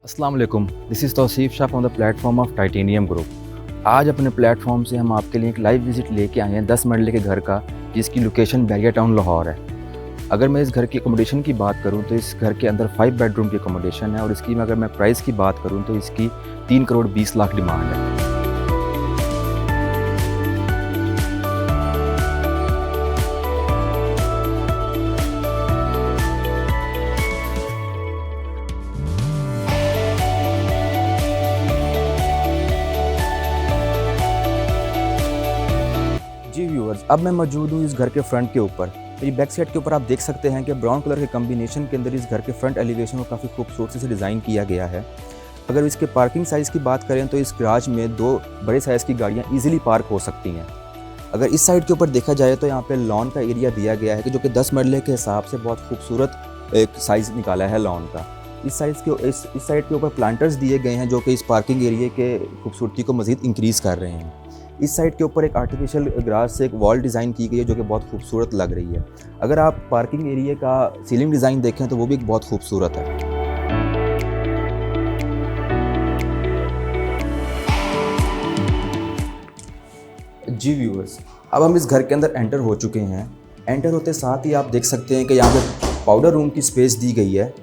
अस्सलाम वालेकुम, this is Tauseef Shah from the platform of titanium group. आज अपने प्लेटफॉर्म से हम आपके लिए एक लाइव विज़िट लेके आए हैं 10 मरले के घर का, जिसकी लोकेशन बैरिया टाउन लाहौर है। अगर मैं इस घर की अकोमोडेशन की बात करूं तो इस घर के अंदर 5 बेडरूम की अकोमोडेशन है और इसकी अगर मैं प्राइस की बात करूं तो इसकी 3 करोड़ 20 लाख डिमांड है। जी व्यूअर्स, अब मैं मौजूद हूँ इस घर के फ्रंट के ऊपर। मेरी बैक साइड के ऊपर आप देख सकते हैं कि ब्राउन कलर के कम्बिनेशन के अंदर इस घर के फ्रंट एलिवेशन को काफ़ी खूबसूरती से डिज़ाइन किया गया है। अगर इसके पार्किंग साइज़ की बात करें तो इस गराज में 2 बड़े साइज़ की गाड़ियाँ ईज़िली पार्क हो सकती हैं। अगर इस साइड के ऊपर देखा जाए तो यहाँ पे लॉन का एरिया दिया गया है कि जो कि 10 मरले के हिसाब से बहुत खूबसूरत एक साइज़ निकाला है लॉन का। इस साइड के ऊपर प्लांटर्स दिए गए हैं जो कि इस पार्किंग एरिया के खूबसूरती को मज़ीद इंक्रीज़ कर रहे हैं। इस साइड के ऊपर एक आर्टिफिशियल ग्रास से एक वॉल डिज़ाइन की गई है जो कि बहुत खूबसूरत लग रही है। अगर आप पार्किंग एरिया का सीलिंग डिज़ाइन देखें तो वो भी बहुत खूबसूरत है। जी व्यूअर्स, अब हम इस घर के अंदर एंटर हो चुके हैं। एंटर होते साथ ही आप देख सकते हैं कि यहाँ पे पाउडर रूम की स्पेस दी गई है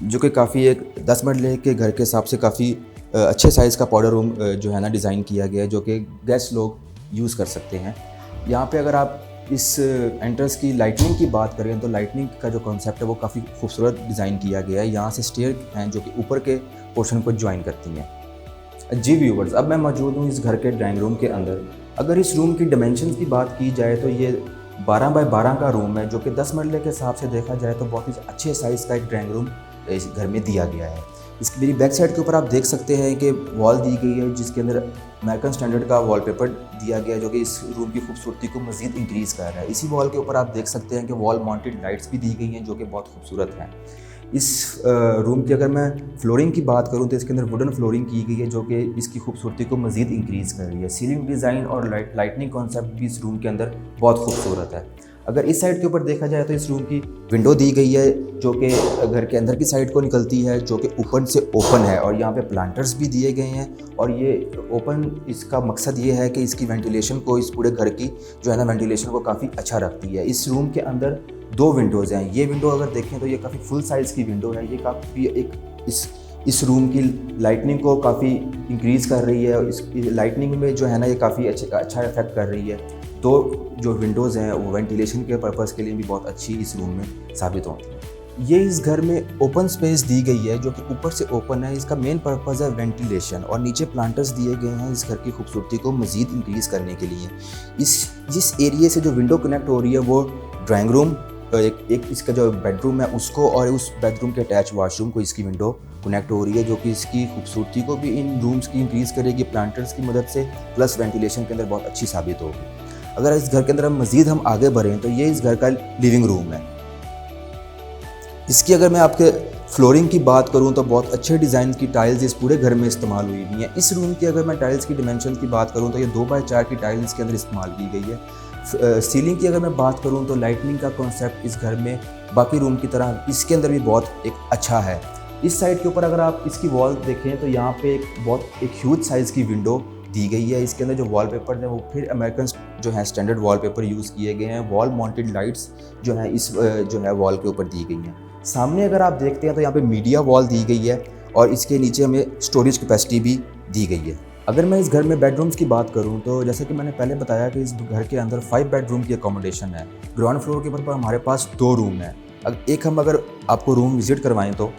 जो कि काफ़ी एक 10 मरले के घर के हिसाब से काफ़ी अच्छे साइज़ का पाउडर रूम जो है ना डिज़ाइन किया गया है जो कि गेस्ट लोग यूज़ कर सकते हैं। यहाँ पे अगर आप इस एंट्रेंस की लाइटनिंग की बात करें तो लाइटनिंग का जो कॉन्सेप्ट है वो काफ़ी खूबसूरत डिज़ाइन किया गया है। यहाँ से स्टेयर हैं जो कि ऊपर के पोर्शन को ज्वाइन करती हैं। जी व्यूवर्स, अब मैं मौजूद हूँ इस घर के ड्राइंग रूम के अंदर। अगर इस रूम की डायमेंशंस की बात की जाए तो ये 12 बाय 12 का रूम है जो कि 10 मरले के हिसाब से देखा जाए तो बहुत ही अच्छे साइज़ का एक ड्राइंग रूम इस घर में दिया गया है। इसकी मेरी बैक साइड के ऊपर आप देख सकते हैं कि वॉल दी गई है जिसके अंदर अमेरिकन स्टैंडर्ड का वॉलपेपर दिया गया है जो कि इस रूम की खूबसूरती को मज़ीद इंक्रीज़ कर रहा है। इसी वॉल के ऊपर आप देख सकते हैं कि वॉल माउंटेड लाइट्स भी दी गई हैं जो कि बहुत खूबसूरत हैं। इस रूम की अगर मैं फ्लोरिंग की बात करूं तो इसके अंदर वुडन फ्लोरिंग की गई है जो कि इसकी खूबसूरती को मज़ीद इंक्रीज़ कर रही है। सीलिंग डिज़ाइन और लाइटनिंग कॉन्सेप्ट भी इस रूम के अंदर बहुत खूबसूरत है। अगर इस साइड के ऊपर देखा जाए तो इस रूम की विंडो दी गई है जो कि घर के अंदर की साइड को निकलती है जो कि ऊपर से ओपन है और यहाँ पे प्लांटर्स भी दिए गए हैं और ये ओपन इसका मकसद ये है कि इसकी वेंटिलेशन को इस पूरे घर की जो है ना वेंटिलेशन को काफ़ी अच्छा रखती है। इस रूम के अंदर 2 विंडोज़ हैं। ये विंडो अगर देखें तो ये काफ़ी फुल साइज़ की विंडो है। ये काफ़ी एक इस रूम की लाइटनिंग को काफ़ी इंक्रीज़ कर रही है और इस लाइटनिंग में जो है ना ये काफ़ी अच्छा इफेक्ट कर रही है। 2 जो विंडोज़ हैं वो वेंटिलेशन के पर्पज़ के लिए भी बहुत अच्छी इस रूम में साबित होती हैं। ये इस घर में ओपन स्पेस दी गई है जो कि ऊपर से ओपन है। इसका मेन पर्पज़ है वेंटिलेशन और नीचे प्लांटर्स दिए गए हैं इस घर की खूबसूरती को मज़ीद इंक्रीज़ करने के लिए। जिस एरिया से जो विंडो कनेक्ट हो रही है वो ड्राइंग रूम एक इसका जो बेडरूम है उसको और उस बेडरूम के अटैच वॉशरूम को इसकी विंडो कनेक्ट हो रही है जो कि इसकी खूबसूरती को भी इन रूम्स की इंक्रीज़ करेगी प्लांटर्स की मदद से, प्लस वेंटिलेशन के अंदर बहुत अच्छी साबित होगी। अगर इस घर के अंदर हम आगे बढ़ें तो ये इस घर का लिविंग रूम है। इसकी अगर मैं आपके फ्लोरिंग की बात करूं तो बहुत अच्छे डिज़ाइन की टाइल्स इस पूरे घर में इस्तेमाल हुई हुई हैं। इस रूम की अगर मैं टाइल्स की डिमेंशन की बात करूं तो ये 2 बाय 4 की टाइल्स इसके अंदर इस्तेमाल की गई है। सीलिंग की अगर मैं बात करूं तो लाइटनिंग का कॉन्सेप्ट इस घर में बाकी रूम की तरह इसके अंदर भी बहुत एक अच्छा है। इस साइड के ऊपर अगर आप इसकी वॉल देखें तो यहाँ पे एक ह्यूज साइज़ की विंडो दी गई है। इसके अंदर जो वॉलपेपर हैं वो फिर अमेरिकन जो है स्टैंडर्ड वॉलपेपर यूज़ किए गए हैं। वॉल माउंटेड लाइट्स जो है इस जो है वॉल के ऊपर दी गई हैं। सामने अगर आप देखते हैं तो यहाँ पे मीडिया वॉल दी गई है और इसके नीचे हमें स्टोरेज कैपेसिटी भी दी गई है। अगर मैं इस घर में बेडरूम्स की बात करूं तो जैसे कि मैंने पहले बताया कि इस घर के अंदर 5 बेडरूम की अकोमोडेशन है। ग्राउंड फ्लोर के ऊपर हमारे पास 2 रूम हैं। अगर आपको रूम विज़िट करवाएं तो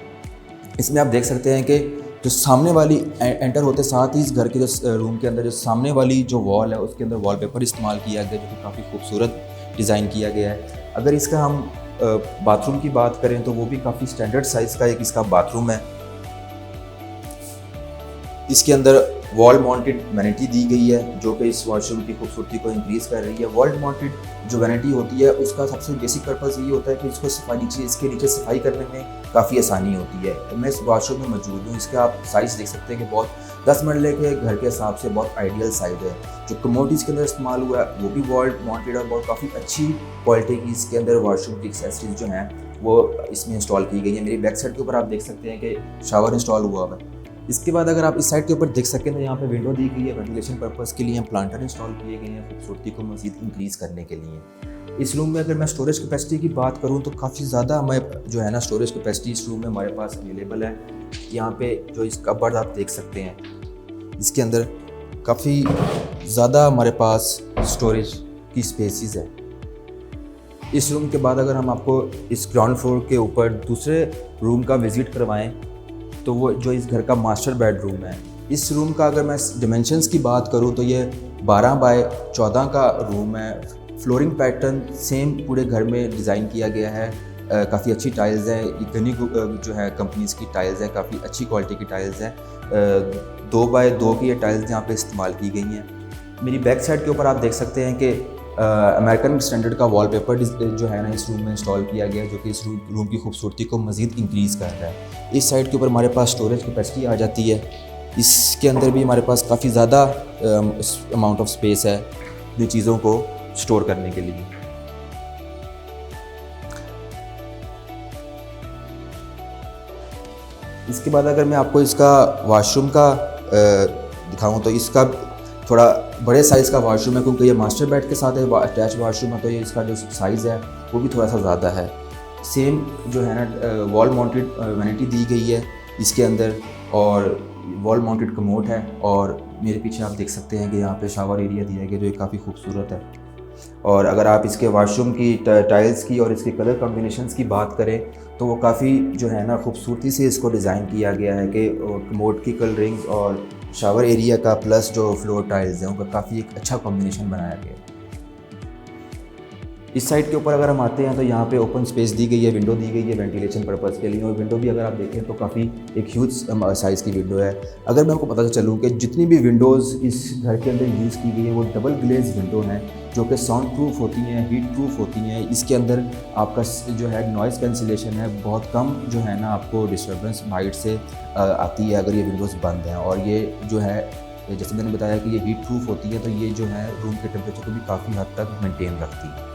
इसमें आप देख सकते हैं कि जो सामने वाली एंटर होते साथ ही इस घर के जो रूम के अंदर जो सामने वाली जो वॉल है उसके अंदर वॉलपेपर इस्तेमाल किया गया जो कि काफ़ी खूबसूरत डिज़ाइन किया गया है। अगर इसका हम बाथरूम की बात करें तो वो भी काफ़ी स्टैंडर्ड साइज़ का एक इसका बाथरूम है। इसके अंदर वॉल माउंटेड वैनिटी दी गई है जो कि इस वॉशरूम की खूबसूरती को इंक्रीज़ कर रही है। वॉल माउंटेड जो वैनिटी होती है उसका सबसे बेसिक पर्पज़ ये होता है कि इसके नीचे सफाई करने में काफ़ी आसानी होती है। मैं इस वॉशरूम में मौजूद हूँ। इसका आप साइज़ देख सकते हैं कि बहुत 10 मरले के घर के हिसाब से बहुत आइडियल साइज़ है। जो कमोड इसके अंदर इस्तेमाल हुआ है वो भी वॉल माउंटेड और बहुत काफ़ी अच्छी क्वालिटी की इसके अंदर वॉशरूम की एक्सेसरीज जो हैं वो इसमें इंस्टॉल की गई है। मेरी बैक साइड के ऊपर आप देख सकते हैं कि शावर इंस्टॉल हुआ हुआ है। इसके बाद अगर आप इस साइड के ऊपर देख सकें तो यहाँ पे विंडो दी गई है, वेंटिलेशन पर्पज़ के लिए प्लांटर इंस्टॉल किए गए हैं खूबसूरती को मज़ीद इंक्रीज़ करने के लिए। इस रूम में अगर मैं स्टोरेज कैपेसिटी की बात करूँ तो काफ़ी ज़्यादा हमें जो है ना स्टोरेज कैपेसिटी इस रूम में हमारे पास अवेलेबल है। यहाँ पे जो इस कबर्ड आप देख सकते हैं, इसके अंदर काफ़ी ज़्यादा हमारे पास स्टोरेज की स्पेसिस है। इस रूम के बाद अगर हम आपको इस ग्राउंड फ्लोर के ऊपर दूसरे रूम का विज़िट करवाएं तो वो जो इस घर का मास्टर बेडरूम है। इस रूम का अगर मैं डिमेंशंस की बात करूं तो ये 12 बाय 14 का रूम है। फ्लोरिंग पैटर्न सेम पूरे घर में डिज़ाइन किया गया है। काफ़ी अच्छी टाइल्स हैं, ये गनी जो है कंपनीज़ की टाइल्स हैं, काफ़ी अच्छी क्वालिटी की टाइल्स हैं। 2 बाय 2 की ये टाइल्स यहाँ पे इस्तेमाल की गई हैं। मेरी बैक साइड के ऊपर आप देख सकते हैं कि अमेरिकन स्टैंडर्ड का वॉलपेपर जो है ना इस रूम में इंस्टॉल किया गया है, जो कि इस रूम की खूबसूरती को मज़ीद इंक्रीज़ कर रहा है। इस साइड के ऊपर हमारे पास स्टोरेज कैपेसिटी आ जाती है। इसके अंदर भी हमारे पास काफ़ी ज़्यादा अमाउंट ऑफ स्पेस है इन चीज़ों को स्टोर करने के लिए। इसके बाद अगर मैं आपको इसका वॉशरूम का दिखाऊं तो इसका थोड़ा बड़े साइज़ का वॉशरूम है, क्योंकि ये मास्टर बेड के साथ अटैच वॉशरूम है, तो ये इसका जो साइज़ है वो भी थोड़ा सा ज़्यादा है। सेम जो है ना वॉल माउंटेड वैनिटी दी गई है इसके अंदर, और वॉल माउंटेड कमोड है। और मेरे पीछे आप देख सकते हैं कि यहाँ पे शावर एरिया दिया गया जो काफ़ी खूबसूरत है। और अगर आप इसके वॉशरूम की टाइल्स की और इसके कलर कॉम्बिनेशंस की बात करें तो वो काफ़ी जो है ना खूबसूरती से इसको डिज़ाइन किया गया है कि कमोड की कलरिंग्स और शावर एरिया का प्लस जो फ्लोर टाइल्स हैं उनका काफ़ी एक अच्छा कॉम्बिनेशन बनाया गया है। इस साइड के ऊपर अगर हम आते हैं तो यहाँ पे ओपन स्पेस दी गई है, विंडो दी गई है वेंटिलेशन पर्पज़ के लिए। और विंडो भी अगर आप देखें तो काफ़ी एक ह्यूज साइज़ की विंडो है। अगर मैं आपको पता चलूँ कि जितनी भी विंडोज़ इस घर के अंदर यूज़ की गई है वो डबल ग्लेज विंडो हैं, जो कि साउंड प्रूफ होती हैं, हीट प्रूफ होती हैं। इसके अंदर आपका जो है नॉइज़ कैंसिलेशन है, बहुत कम जो है ना आपको डिस्टर्बेंस बाइट से आती है अगर ये विंडोज़ बंद हैं। और ये जो है जैसे मैंने बताया कि ये हीट प्रूफ होती है, तो ये जो है रूम के टेम्परेचर को भी काफ़ी हद तक मेंटेन रखती है।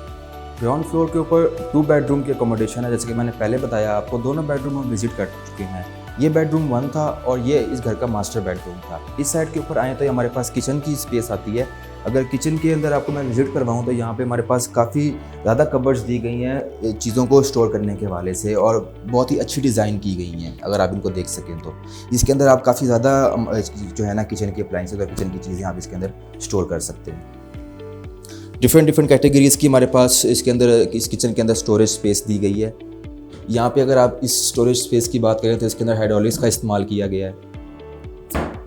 ग्राउंड फ्लोर के ऊपर 2 बेडरूम की अकोमोडेशन है। जैसे कि मैंने पहले बताया आपको, दोनों बेडरूम हम विज़िट कर चुके हैं। ये बेडरूम 1 था और ये इस घर का मास्टर बेडरूम था। इस साइड के ऊपर आए तो हमारे पास किचन की स्पेस आती है। अगर किचन के अंदर आपको मैं विज़िट करवाऊँ तो यहाँ पे हमारे पास काफ़ी ज़्यादा कबर्ड्स दी गई हैं चीज़ों को स्टोर करने के हवाले से, और बहुत ही अच्छी डिज़ाइन की गई हैं। अगर आप इनको देख सकें तो इसके अंदर आप काफ़ी ज़्यादा जो है ना किचन के अप्लाइंसेस और किचन की चीज़ें आप इसके अंदर स्टोर कर सकते हैं। डिफरेंट कैटेगरीज़ की हमारे पास इसके अंदर इस किचन के अंदर स्टोरेज स्पेस दी गई है। यहाँ पे अगर आप इस स्टोरेज स्पेस की बात करें तो इसके अंदर हाइड्रोलिक्स का इस्तेमाल किया गया है।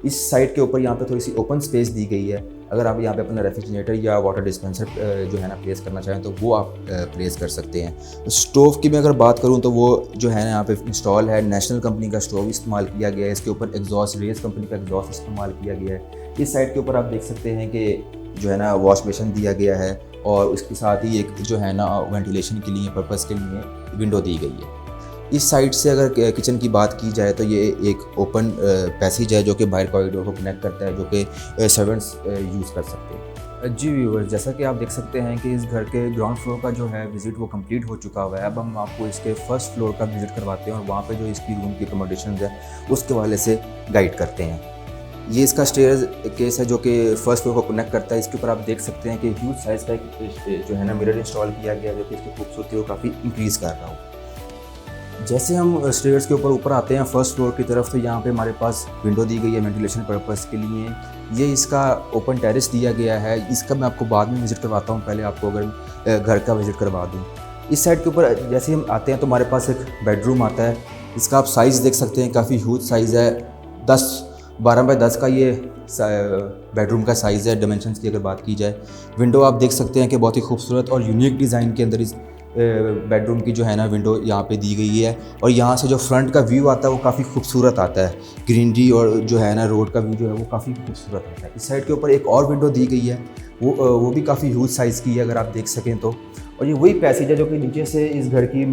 इस साइड के ऊपर यहाँ पे थोड़ी सी ओपन स्पेस दी गई है। अगर आप यहाँ पे अपना रेफ्रिजरेटर या वाटर डिस्पेंसर जो है ना प्लेस करना चाहें तो वो आप प्लेस कर सकते हैं। स्टोव की मैं अगर बात करूँ तो वो जो है ना यहाँ पे इंस्टॉल है, नेशनल कंपनी का स्टोव इस्तेमाल किया गया है। इसके ऊपर एग्जॉस्ट रेस कंपनी का एग्जॉस्ट इस्तेमाल किया गया है। इस साइड के ऊपर आप देख सकते हैं कि जो है ना वॉश बेसिन दिया गया है, और उसके साथ ही एक जो है ना वेंटिलेशन के लिए पर्पज़ के लिए विंडो दी गई है। इस साइड से अगर किचन की बात की जाए तो ये एक ओपन पैसेज है जो कि बाहर कॉरिडोर को कनेक्ट करता है, जो कि सर्वेंट्स यूज़ कर सकते हैं। जी व्यूअर्स, जैसा कि आप देख सकते हैं कि इस घर के ग्राउंड फ्लोर का जो है विज़िट वो कंप्लीट हो चुका हुआ है। अब हम आपको इसके फर्स्ट फ्लोर का विज़िट करवाते हैं और वहाँ पे जो इसकी रूम की अकोमोडेशन है उसके हवाले से गाइड करते हैं। ये इसका स्टेयर्स केस है जो कि फर्स्ट फ्लोर को कनेक्ट करता है। इसके ऊपर आप देख सकते हैं कि ह्यूज साइज़ का एक जो है ना मिरर इंस्टॉल किया गया, जो कि इसकी खूबसूरती को काफ़ी इंक्रीज़ कर रहा हो। जैसे हम स्टेयर्स के ऊपर आते हैं फर्स्ट फ्लोर की तरफ, तो यहाँ पे हमारे पास विंडो दी गई है वेंटिलेशन पर्पज़ के लिए। ये इसका ओपन टेरेस दिया गया है। इसका मैं आपको बाद में विज़िट करवाता हूँ, पहले आपको अगर घर का विज़िट करवा दूँ। इस साइड के ऊपर जैसे हम आते हैं तो हमारे पास एक बेडरूम आता है। इसका आप साइज़ देख सकते हैं, काफ़ी ह्यूज साइज़ है। 12 बाय 10 का ये बेडरूम का साइज़ है। डिमेंशंस की अगर बात की जाए, विंडो आप देख सकते हैं कि बहुत ही खूबसूरत और यूनिक डिज़ाइन के अंदर इस बेडरूम की जो है ना विंडो यहाँ पे दी गई है। और यहाँ से जो फ्रंट का व्यू आता है वो काफ़ी खूबसूरत आता है। ग्रीनरी और जो है ना रोड का व्यू जो है वो काफ़ी खूबसूरत आता है। इस साइड के ऊपर एक और विंडो दी गई है, वो भी काफ़ी ह्यूज साइज़ की है अगर आप देख सकें तो। और ये वही पैसेज है जो कि नीचे से इस घर की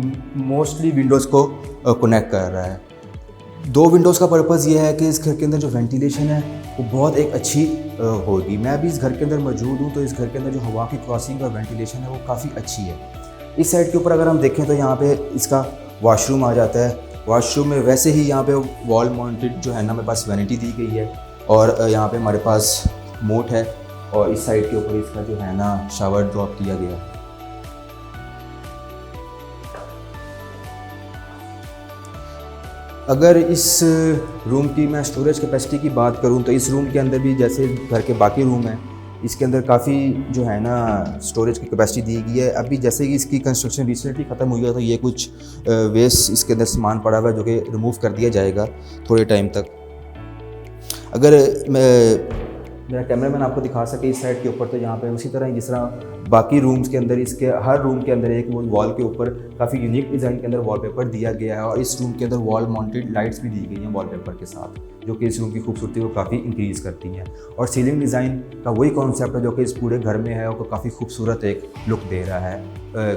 मोस्टली विंडोज़ को कनेक्ट कर रहा है। 2 विंडोज़ का पर्पज़ ये है कि इस घर के अंदर जो वेंटिलेशन है वो बहुत एक अच्छी होगी। मैं अभी इस घर के अंदर मौजूद हूँ, तो इस घर के अंदर जो हवा की क्रॉसिंग और वेंटिलेशन है वो काफ़ी अच्छी है। इस साइड के ऊपर अगर हम देखें तो यहाँ पे इसका वॉशरूम आ जाता है। वॉशरूम में वैसे ही यहाँ पे वॉल माउंटेड जो है ना मेरे पास वैनिटी दी गई है, और यहाँ पे हमारे पास मोट है, और इस साइड के ऊपर इसका जो है ना शावर ड्रॉप किया गया है। अगर इस रूम की मैं स्टोरेज कैपेसिटी की बात करूं तो इस रूम के अंदर भी जैसे घर के बाकी रूम हैं, इसके अंदर काफ़ी जो है ना स्टोरेज की कैपेसिटी दी गई है। अभी जैसे कि इसकी कंस्ट्रक्शन रिसेंटली ख़त्म हुई है, तो ये कुछ वेस्ट इसके अंदर सामान पड़ा हुआ है जो कि रिमूव कर दिया जाएगा थोड़े टाइम तक। अगर मेरा कैमरामैन आपको दिखा सके इस साइड के ऊपर, तो यहाँ पे उसी तरह जिस तरह बाकी रूम्स के अंदर इसके हर रूम के अंदर एक वो वॉल के ऊपर काफ़ी यूनिक डिज़ाइन के अंदर वॉलपेपर दिया गया है, और इस रूम के अंदर वॉल माउंटेड लाइट्स भी दी गई हैं वॉलपेपर के साथ, जो कि इस रूम की खूबसूरती को काफ़ी इंक्रीज़ करती हैं। और सीलिंग डिज़ाइन का वही कॉन्सेप्ट है जो कि इस पूरे घर में है, वो काफ़ी खूबसूरत एक लुक दे रहा है,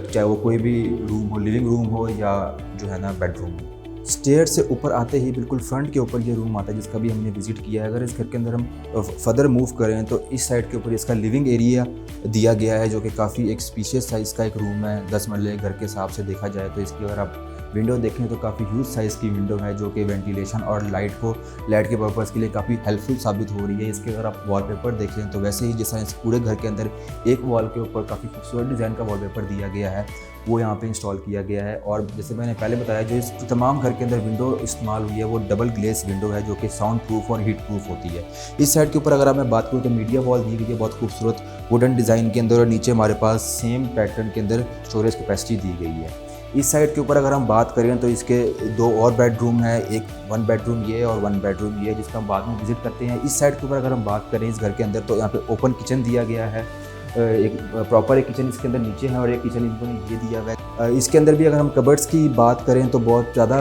चाहे वो कोई भी रूम हो, लिविंग रूम हो या जो है ना बेडरूम हो। स्टेयर से ऊपर आते ही बिल्कुल फ्रंट के ऊपर ये रूम आता है जिसका भी हमने विजिट किया है। अगर इस घर के अंदर हम फर्दर मूव करें तो इस साइड के ऊपर इसका लिविंग एरिया दिया गया है, जो कि काफ़ी एक स्पेशियस साइज़ का एक रूम है। 10 मरले घर के हिसाब से देखा जाए तो इसकी अगर आप विंडो देखें तो काफ़ी ह्यूज साइज़ की विंडो है, जो कि वेंटिलेशन और लाइट के पर्पज़ के लिए काफ़ी हेल्पफुल साबित हो रही है। इसके अगर आप वॉलपेपर देखें तो वैसे ही जैसा इस पूरे घर के अंदर एक वॉल के ऊपर काफ़ी खूबसूरत डिज़ाइन का वॉलपेपर दिया गया है, वो यहाँ पे इंस्टॉल किया गया है। और जैसे मैंने पहले बताया, जो इस तमाम घर के अंदर विंडो इस्तेमाल हुई है वो डबल ग्लेस विंडो है, जो कि साउंड प्रूफ और हीट प्रूफ होती है। इस साइड के ऊपर अगर मैं बात करूँ तो मीडिया वॉल दी गई है बहुत खूबसूरत वुडन डिज़ाइन के अंदर, और नीचे हमारे पास सेम पैटर्न के अंदर स्टोरेज कैपेसिटी दी गई है। इस साइड के ऊपर अगर हम बात करें तो इसके 2 और बेडरूम है, एक 1 बेडरूम ये और 1 बेडरूम ये, जिसका हम बाद में विजिट करते हैं। इस साइड के ऊपर अगर हम बात करें इस घर के अंदर तो यहाँ पे ओपन किचन दिया गया है, एक प्रॉपर एक किचन इसके अंदर नीचे है और एक किचन इनको ये दिया हुआ है। इसके अंदर भी अगर हम कबर्ड्स की बात करें तो बहुत ज़्यादा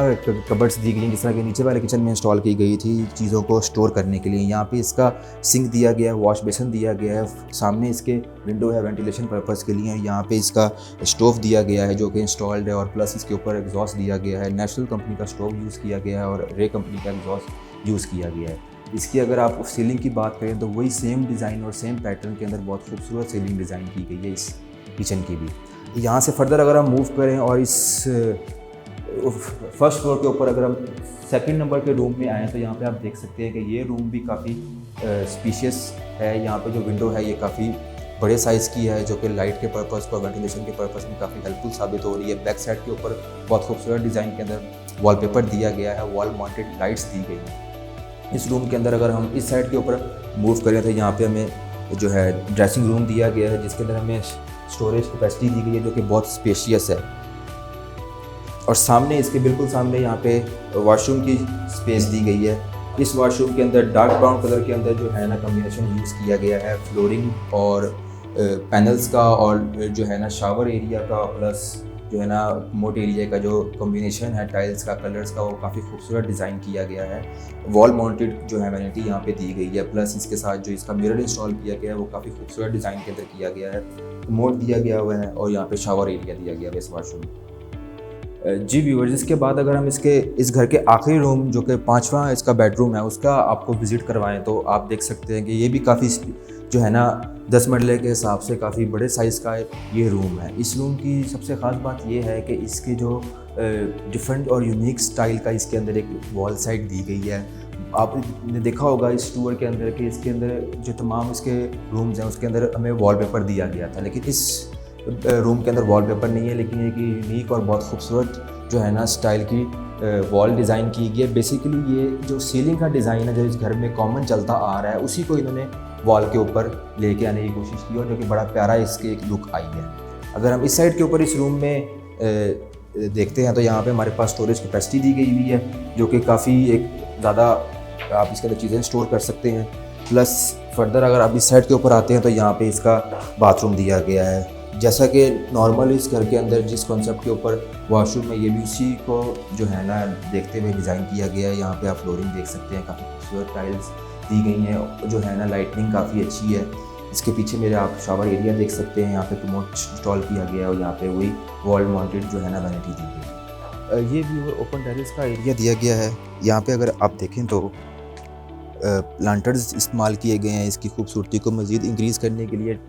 कबर्ड्स दी गई हैं, जिस तरह के नीचे वाले किचन में इंस्टॉल की गई थी चीज़ों को स्टोर करने के लिए। यहाँ पे इसका सिंक दिया गया है, वॉश बेसिन दिया गया है, सामने इसके विंडो है वेंटिलेशन पर्पज़ के लिए। यहाँ पे इसका स्टोव दिया गया है जो कि इंस्टॉल्ड है, और प्लस इसके ऊपर एग्जॉस्ट दिया गया है। नेशनल कंपनी का स्टोव यूज़ किया गया है और रे कंपनी का एग्जॉस्ट यूज़ किया गया है। इसकी अगर आप सीलिंग की बात करें तो वही सेम डिज़ाइन और सेम पैटर्न के अंदर बहुत खूबसूरत सीलिंग डिज़ाइन की गई है इस किचन की भी। यहाँ से फर्दर अगर हम मूव करें और इस फर्स्ट फ्लोर के ऊपर अगर हम सेकंड नंबर के रूम में आएँ तो यहाँ पे आप देख सकते हैं कि ये रूम भी काफ़ी स्पेशियस है। यहाँ पे जो विंडो है ये काफ़ी बड़े साइज़ की है, जो कि लाइट के पर्पज़ को वेंटिलेशन के पर्पज़ में काफ़ी हेल्पफुल साबित हो रही है। बैक साइड के ऊपर बहुत खूबसूरत डिज़ाइन के अंदर वॉलपेपर दिया गया है, वॉल माउंटेड लाइट्स दी गई हैं। इस रूम के अंदर अगर हम इस साइड के ऊपर मूव करें तो यहाँ पे हमें जो है ड्रेसिंग रूम दिया गया है, जिसके अंदर हमें स्टोरेज कैपेसिटी दी गई है जो कि बहुत स्पेशियस है। और सामने इसके बिल्कुल सामने यहाँ पे वॉशरूम की स्पेस दी गई है। इस वॉशरूम के अंदर डार्क ब्राउन कलर के अंदर जो है ना कम्बिनेशन यूज़ किया गया है फ्लोरिंग और पैनल्स का, और जो है ना शावर एरिया का, प्लस जो है ना मोट एरिया का जो कॉम्बिनेशन है टाइल्स का, कलर्स का, वो काफ़ी खूबसूरत डिज़ाइन किया गया है। वॉल माउंटेड जो है वैनिटी यहाँ पे दी गई है, प्लस इसके साथ जो इसका मिरर इंस्टॉल किया गया है वो काफ़ी खूबसूरत डिज़ाइन के अंदर किया गया है। मोट दिया गया हुआ है और यहाँ पे शावर एरिया दिया गया है इस वॉशरूम। जी व्यूअर्स, इसके बाद अगर हम इस घर के आखिरी रूम जो कि 5वां इसका बेडरूम है उसका आपको विज़िट करवाएं तो आप देख सकते हैं कि ये भी काफ़ी जो है ना 10 मरले के हिसाब से काफ़ी बड़े साइज़ का ये रूम है। इस रूम की सबसे ख़ास बात ये है कि इसके जो डिफरेंट और यूनिक स्टाइल का इसके अंदर एक वॉल साइड दी गई है। आपने देखा होगा इस टूर के अंदर कि इसके अंदर जो तमाम इसके रूम्स हैं उसके अंदर हमें वॉलपेपर दिया गया था, लेकिन इस रूम के अंदर वॉलपेपर नहीं है, लेकिन एक यूनिक और बहुत खूबसूरत जो है ना स्टाइल की वॉल डिज़ाइन की गई है। बेसिकली ये जो सीलिंग का डिज़ाइन है जो इस घर में कॉमन चलता आ रहा है उसी को इन्होंने वॉल के ऊपर लेके आने की कोशिश की, और जो कि बड़ा प्यारा इसके एक लुक आई है। अगर हम इस साइड के ऊपर इस रूम में देखते हैं तो यहाँ पे हमारे पास स्टोरेज कैपेसिटी दी गई हुई है जो कि काफ़ी एक ज़्यादा आप इसके अंदर चीज़ें स्टोर कर सकते हैं। प्लस फर्दर अगर आप इस साइड के ऊपर आते हैं तो यहाँ पे इसका बाथरूम दिया गया है। जैसा कि नॉर्मल इस घर के अंदर जिस कॉन्सेप्ट के ऊपर वॉशरूम है ये भी उसी को जो है ना देखते हुए डिज़ाइन किया गया है। यहाँ पे आप फ्लोरिंग देख सकते हैं, काफ़ी खूबसूरत टाइल्स दी गई हैं, जो है ना लाइटनिंग काफ़ी अच्छी है। इसके पीछे मेरे आप शावर एरिया देख सकते हैं, यहाँ पे कमोड इंस्टॉल किया गया है और यहाँ पे वही वॉल माउंटेड जो है ना वैनिटी दी गई है। ये भी ओपन टेरेस का एरिया दिया गया है। यहाँ पे अगर आप देखें तो प्लांटर्स इस्तेमाल किए गए हैं इसकी खूबसूरती को मज़ीद इंक्रीज़ करने के लिए।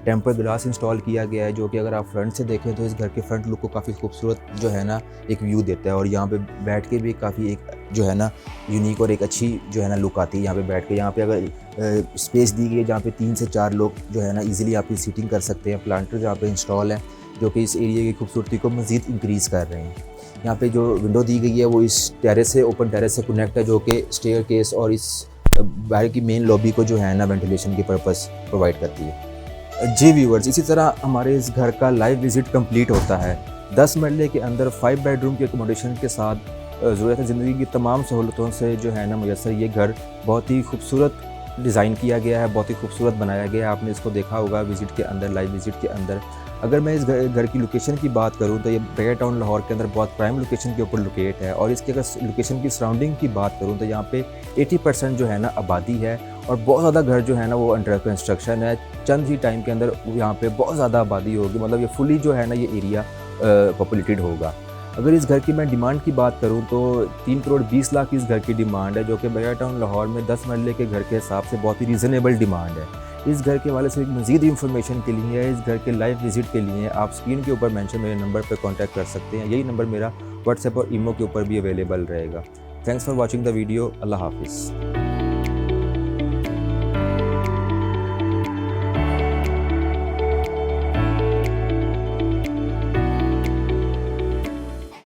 टेम्पर ग्लास इंस्टॉल किया गया है, जो कि अगर आप फ्रंट से देखें तो इस घर के फ्रंट लुक को काफ़ी खूबसूरत जो है ना एक व्यू देता है। और यहाँ पे बैठ के भी काफ़ी एक जो है ना यूनिक और एक अच्छी जो है ना लुक आती है यहाँ पे बैठ के। यहाँ पे अगर स्पेस दी गई है जहाँ पे 3 से 4 लोग जो है ना ईजिली आप सीटिंग कर सकते हैं। प्लांटर जहाँ पे इंस्टॉल है जो कि इस एरिया की खूबसूरती को मज़ीद इंक्रीज़ कर रहे हैं। यहाँ पे जो विंडो दी गई है वो इस टेरेस से, ओपन टेरेस से कनेक्ट है, जो कि स्टेयर केस और इस बाहर की मेन लॉबी को जो है ना वेंटिलेशन के पर्पस प्रोवाइड करती है। जी व्यूअर्स, इसी तरह हमारे इस घर का लाइव विज़िट कंप्लीट होता है। 10 मरले के अंदर 5 बेडरूम के अकोमोडेशन के साथ ज़रूरत ज़िंदगी की तमाम सहूलतों से जो है ना मुयसर ये घर बहुत ही खूबसूरत डिज़ाइन किया गया है, बहुत ही खूबसूरत बनाया गया है। आपने इसको देखा होगा विज़िट के अंदर, लाइव विज़िट के अंदर। अगर मैं इस घर की लोकेशन की बात करूं तो ये बैगा टाउन लाहौर के अंदर बहुत प्राइम लोकेशन के ऊपर लोकेट है। और इसके अगर लोकेशन की सराउंडिंग की बात करूं तो यहाँ पे 80% जो है ना आबादी है और बहुत ज़्यादा घर जो है ना वो अंडर कंस्ट्रक्शन है। चंद ही टाइम के अंदर यहाँ पे बहुत ज़्यादा आबादी होगी, मतलब ये फुली जो है ना ये एरिया पॉपुलेटेड होगा। अगर इस घर की मैं डिमांड की बात करूं तो 3 करोड़ 20 लाख इस घर की डिमांड है, जो कि बैगा टाउन लाहौर में 10 मरले के घर के हिसाब से बहुत ही रीज़नेबल डिमांड है। इस घर के हवाले से मज़ीद इंफॉर्मेशन के लिए, इस घर के लाइव विज़िट के लिए आप स्क्रीन के ऊपर मेंशन मेरे नंबर पर कांटेक्ट कर सकते हैं। यही नंबर मेरा व्हाट्सएप और ईमो के ऊपर भी अवेलेबल रहेगा। Thanks for watching the video. अल्लाह हाफिज़।